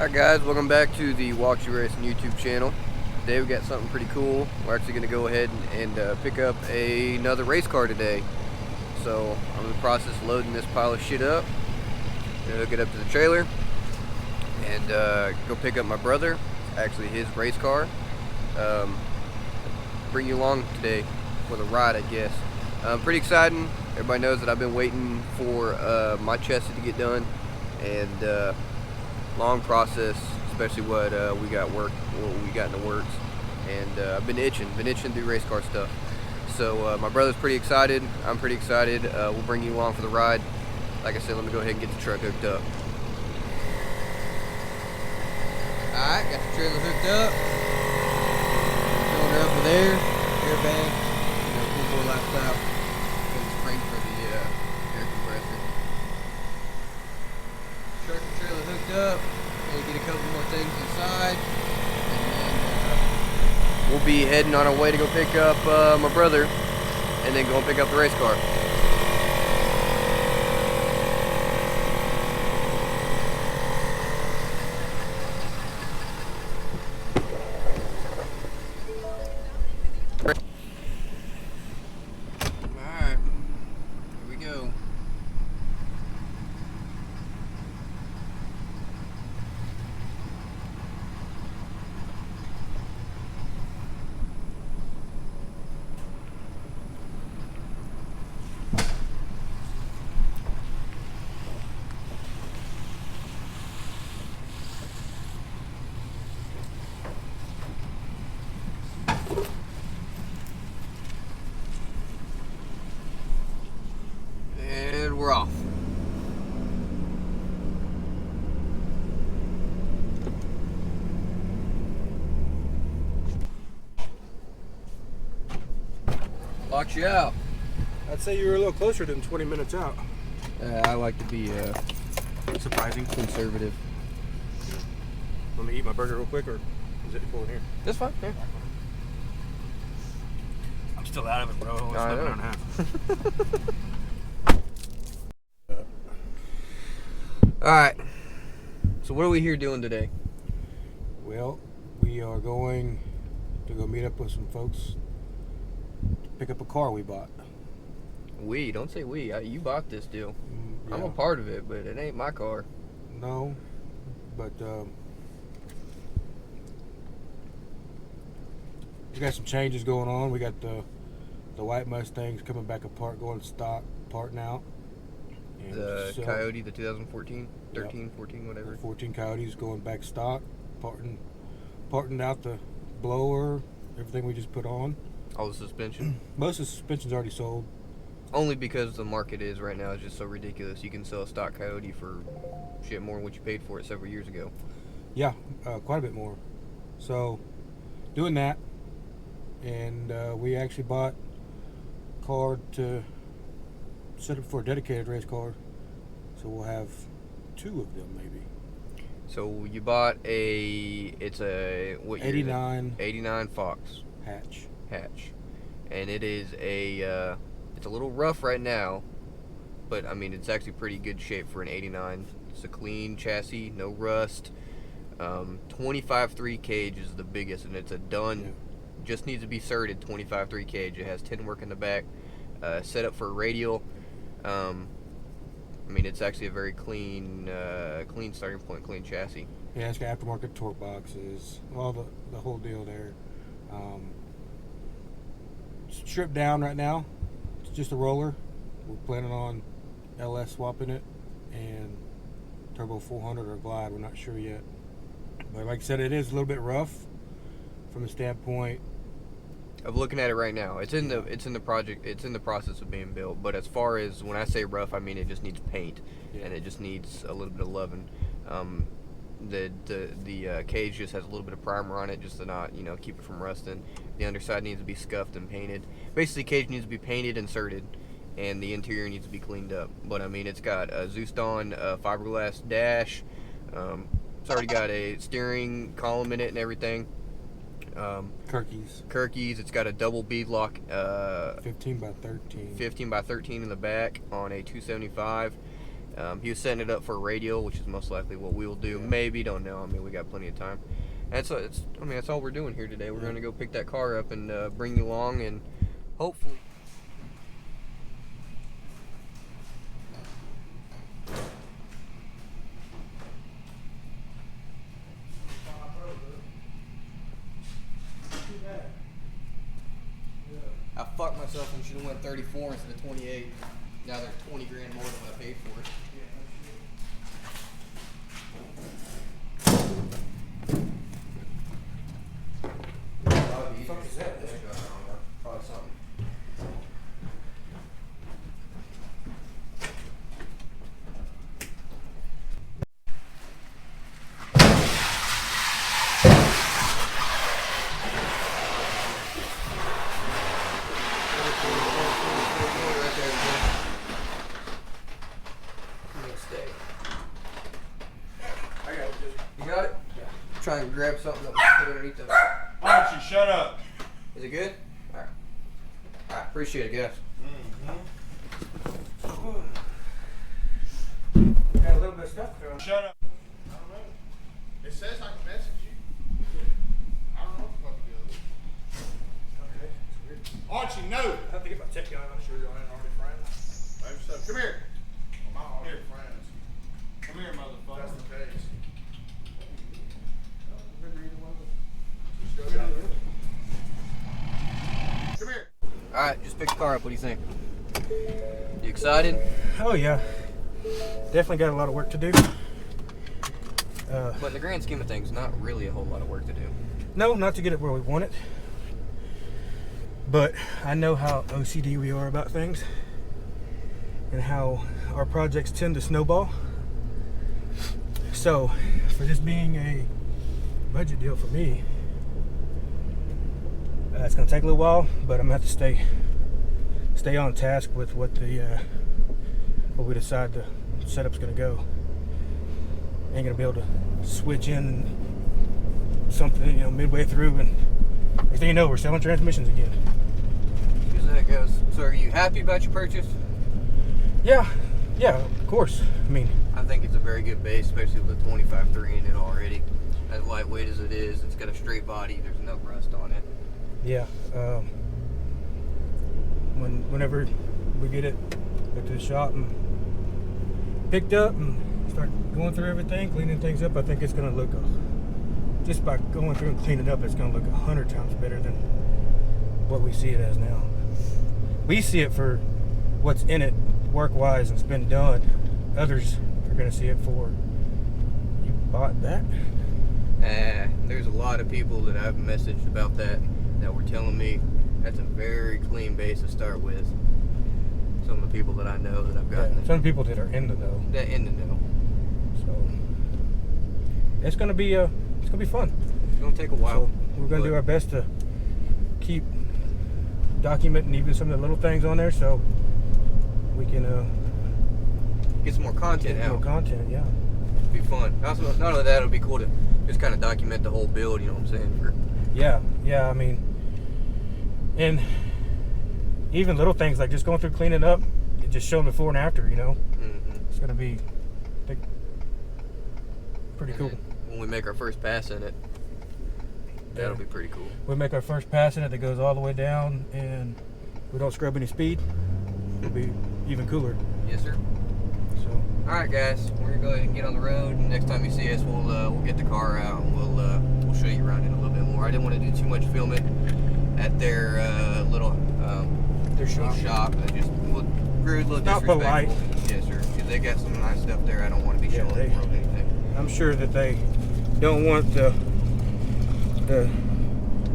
Alright guys, welcome back to the WalkedU Racing YouTube channel. Today we got something pretty cool. We're actually going to go ahead and pick up another race car today. So I'm in the process of loading this pile of shit up. Gonna hook it up to the trailer and go pick up my brother. Actually his race car. Bring you along today for the ride, I guess. Pretty exciting. Everybody knows that I've been waiting for my chassis to get done, and long process, especially what we got in the works, and I've been itching to do race car stuff. So my brother's pretty excited. I'm pretty excited. We'll bring you along for the ride. Like I said, let me go ahead and get the truck hooked up. All right, got the trailer hooked up. Cylinder over there, airbag, full-bore laptop, got the spring for the air compressor. Truck and trailer hooked up. Gonna get a couple more things inside, and then we'll be heading on our way to go pick up my brother, and then go and pick up the race car. Alright, here we go. And we're off. Locks you out. I'd say you were a little closer than 20 minutes out. I like to be Surprising. conservative. Let me eat my burger real quick, or is it cool in here? That's fine. Yeah. I'm still out of it, bro. It's I 11 know. and a half. Alright. So what are we here doing today? Well, we are going to go meet up with some folks to pick up a car we bought. We, don't say we. You bought this deal. Yeah. I'm a part of it, but it ain't my car. No, but we got some changes going on. We got the white Mustangs coming back apart, going stock, parting out. And The so- Coyote, the 2014, 13, Yep. 14, whatever. 14 Coyotes going back stock, parting out the blower, everything we just put on. All the suspension. Most of the suspension's already sold. Only because the market is right now is just so ridiculous. You can sell a stock Coyote for shit more than what you paid for it several years ago. Yeah, quite a bit more. So, doing that, and we actually bought a car to set up for a dedicated race car. So we'll have two of them maybe. So you bought it's a, what year is it? 89 89 Fox hatch. and it is it's a little rough right now, but I mean it's actually pretty good shape for an 89. It's a clean chassis, no rust. 25.3 cage is the biggest, and it's a done. Yeah. Just needs to be certed 25.3 cage. It has 10 work in the back, set up for a radial. I mean it's actually a very clean starting point, clean chassis. Yeah, it's got aftermarket torque boxes, all the whole deal there. Stripped down right now. It's just a roller. We're planning on LS swapping it and turbo 400 or glide. We're not sure yet. But like I said, it is a little bit rough from the standpoint. Of looking at it right now, it's in the project. It's in the process of being built. But as far as when I say rough, I mean it just needs paint, Yeah. and it just needs a little bit of loving. The cage just has a little bit of primer on it, just to not keep it from rusting. The underside needs to be scuffed and painted. Basically, the cage needs to be painted and inserted, and the interior needs to be cleaned up. But I mean, it's got a Zeuston fiberglass dash. It's already got a steering column in it and everything. Kirkies. It's got a double bead lock, 15 by 13. 15 by 13 in the back on a 275. He was setting it up for a radial, which is most likely what we will do. Maybe, don't know. I mean, we got plenty of time. And so that's all we're doing here today. We're going to go pick that car up and bring you along, and hopefully. I fucked myself and should have went 34 instead of 28. Now they're 20 grand more than what I paid for it. Probably something. You got it? Yeah. Try and grab something that we put underneath the. Why don't you shut up? Is it good? All right. All right. Appreciate it, guys. Got a little bit of stuff going. Shut up. I don't know. It says I can message you. I don't know what the fuck it is. Okay, it's weird. Archie, no. I have to get my tech on. I'm sure you're already friends. Maybe so. Come here. My already friends. Come here, motherfucker. That's the case. Remember either one of them? Just go down there. Come here. All right. Just pick the car up. What do you think? You excited? Oh yeah, definitely got a lot of work to do. But in the grand scheme of things, not really a whole lot of work to do. No, not to get it where we want it, but I know how OCD we are about things and how our projects tend to snowball. So for this being a budget deal for me, it's going to take a little while, but I'm going to have to stay on task with what we decide the setup's going to go. Ain't going to be able to switch in something, midway through, and next thing you know, we're selling transmissions again. Here's how it goes. So, are you happy about your purchase? Yeah, of course. I mean, I think it's a very good base, especially with the 25.3 in it already. As lightweight as it is, it's got a straight body. There's no rust on it. yeah. Whenever we get it to the shop and picked up and start going through everything, cleaning things up, I think it's going to look, just by going through and cleaning it up, it's going to look 100 times better than what we see it as now. We see it for what's in it work-wise and it's been done. Others are going to see it for, you bought that? There's a lot of people that I've messaged about that were telling me that's a very clean base to start with. Some of the people that I know that I've gotten. Yeah, some people that are in the know. That in the know. So it's gonna be fun. It's gonna take a while. So we're gonna do our best to keep documenting even some of the little things on there, so we can get some more content out. More content, yeah. It'll be fun. Also, not only that, it'll be cool to just kind of document the whole build. You know what I'm saying? Yeah. I mean, and even little things like just going through cleaning up and just showing before and after. Mm-hmm. It's gonna be, I think, pretty cool. When we make our first pass in it, that'll be pretty cool. We make our first pass in it that goes all the way down, and we don't scrub any speed. It'll be even cooler. Yes, sir. So, all right, guys, we're gonna go ahead and get on the road. And next time you see us, we'll get the car out and we'll show you around it a little bit more. I didn't want to do too much filming at their little their shop. I just grew a little not disrespectful. polite. Yes, sir. Because they got some nice stuff there. I don't want to be showing the world anything. I'm sure that they don't want the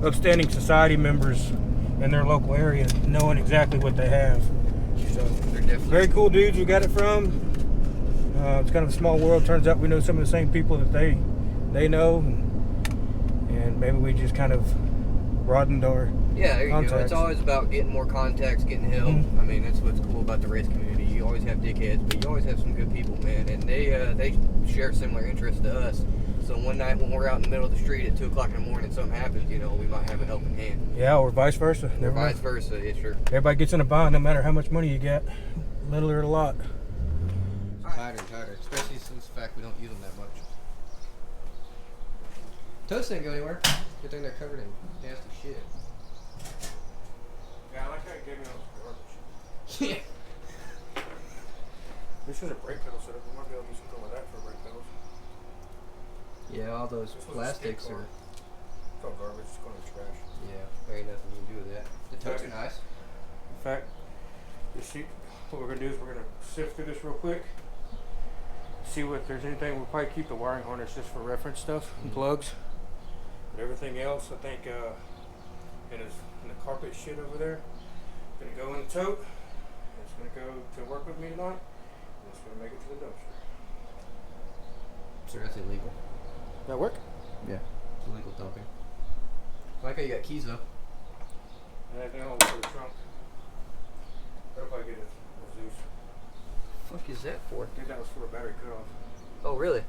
upstanding society members in their local area knowing exactly what they have. So They're definitely very cool dudes we got it from. It's kind of a small world. Turns out we know some of the same people that they know, and maybe we just kind of broadened our there you contacts. go. It's always about getting more contacts, getting help. Mm-hmm. I mean, that's what's cool about the race community. You always have dickheads, but you always have some good people, man. And they share similar interests to us. So one night when we're out in the middle of the street at 2 o'clock in the morning, something happens, we might have a helping hand. Yeah, or vice versa. Or vice versa, yeah, sure. Everybody gets in a bind no matter how much money you get, little or a lot. All tighter and tighter, especially since the fact we don't use them that much. Toast didn't go anywhere. Good thing they're covered in nasty shit. Yeah, I like how you gave me all this garbage. Yeah. This is a brake pedal setup. We might be able to do something with that for brake pedals. Yeah, all those This was a plastics skid car. are. It's all garbage. It's going in the trash. Yeah, there ain't nothing you can do with that. The totes are nice. In fact, you see, what we're gonna do is we're gonna sift through this real quick. See what there's anything. We'll probably keep the wiring harness just for reference stuff and plugs. But everything else, I think, in the carpet shit over there, gonna go in the tote. It's gonna go to work with me tonight. And it's gonna make it to the dumpster. So that's illegal. That work? Yeah. It's illegal dumping. I like how you got keys though. And then I'll for the trunk. That'll probably get a Zeus. What the fuck is that for? I think that was for a battery cutoff. Oh, really?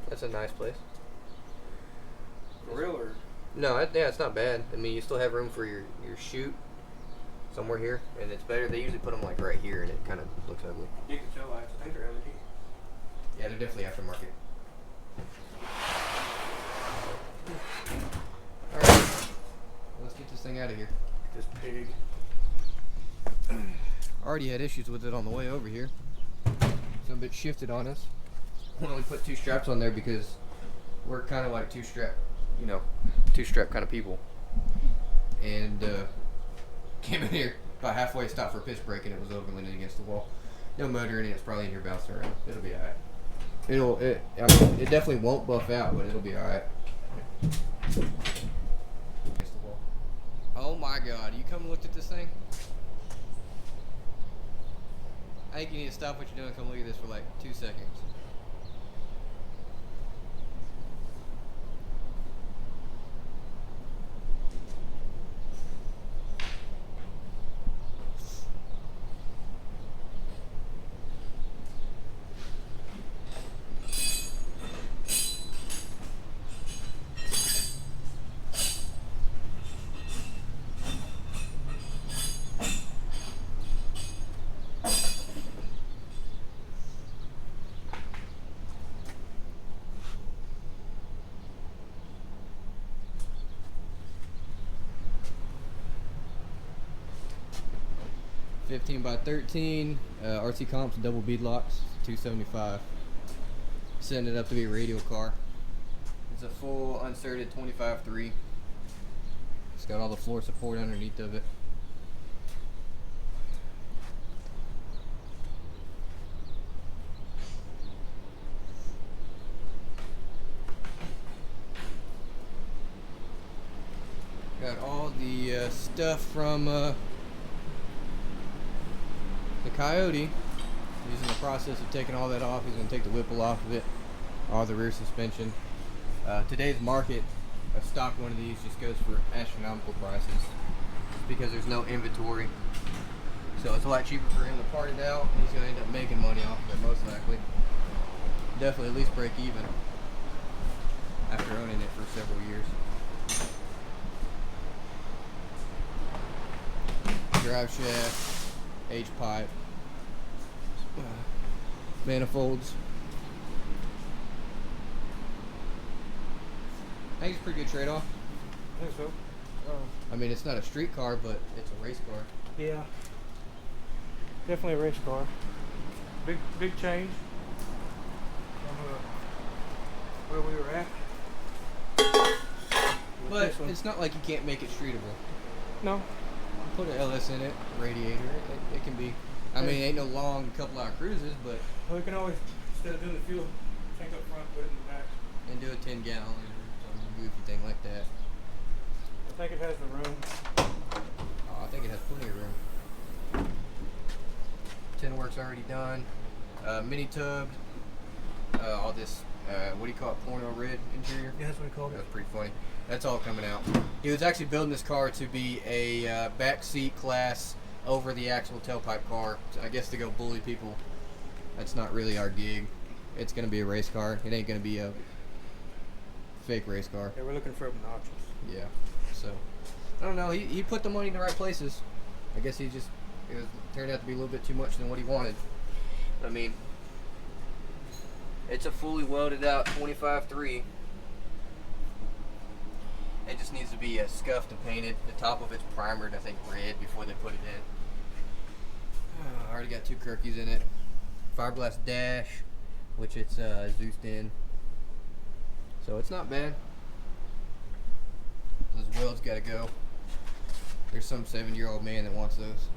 That's a nice place. For real or? No, yeah, it's not bad. I mean, you still have room for your chute somewhere here, and it's better. They usually put them like right here, and it kind of looks ugly. You can tell lights. I think they're LED. Yeah, they're definitely aftermarket. All right, let's get this thing out of here. This pig. Already had issues with it on the way over here. Some bit shifted on us. We only put 2 straps on there because we're kind of like two-strap kind of people. And came in here about halfway, stopped for a pitch brake, and it was overleaning against the wall. No motor in it. It's probably in here bouncing around. It'll be alright. It definitely won't buff out, but it'll be alright. Oh my God! You come and looked at this thing? I think you need to stop what you're doing and come look at this for like 2 seconds. $15 by $13, RC comps, double bead locks, $275. Setting it up to be a radial car. It's a full unserted 25.3. It's got all the floor support underneath of it. Got all the stuff from the Coyote. He's in the process of taking all that off. He's going to take the Whipple off of it, all the rear suspension. Today's market, a stock one of these just goes for astronomical prices because there's no inventory. So it's a lot cheaper for him to part it out. He's going to end up making money off of it most likely. Definitely at least break even after owning it for several years. Drive shaft, H pipe, manifolds. I think it's a pretty good trade-off. I think so. I mean, it's not a street car, but it's a race car. Yeah. Definitely a race car. Big change from where we were at. But it's not like you can't make it streetable. No. Put an LS in it, radiator. It can be. I mean, it ain't no long couple-hour cruises, but We can always, instead of doing the fuel tank up front, put it in the back. and do a 10-gallon or some goofy thing like that. I think it has the room. Oh, I think it has plenty of room. Tin work's already done. Mini tubbed. All this, what do you call it? Porno red interior. Yeah, that's what we called it. That's pretty funny. That's all coming out. He was actually building this car to be a backseat class over the actual tailpipe car. I guess to go bully people. That's not really our gig. It's going to be a race car. It ain't going to be a fake race car. Yeah, we're looking for obnoxious. Yeah. So, I don't know. He put the money in the right places. I guess it turned out to be a little bit too much than what he wanted. I mean, It's a fully welded out 25-3. It just needs to be scuffed and painted. The top of it's primered, I think, red before they put it in. I already got 2 Kirkies in it. Fiberglass dash, which it's Zeused in. So it's not bad. Those welds gotta go. There's some 7-year-old man that wants those.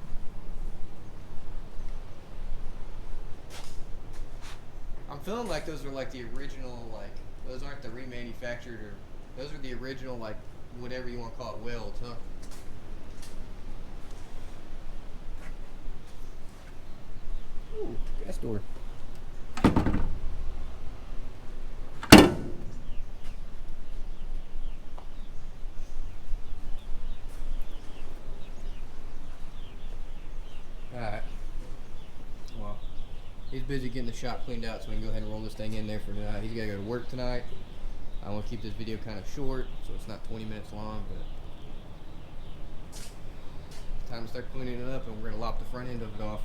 I'm feeling like those are like the original, like, those aren't the remanufactured, or those are the original, like, whatever you want to call it, welds, huh? Ooh, gas door. Alright. Well, he's busy getting the shop cleaned out, so we can go ahead and roll this thing in there for tonight. He's got to go to work tonight. I want to keep this video kind of short, so it's not 20 minutes long, but time to start cleaning it up, and we're going to lop the front end of it off.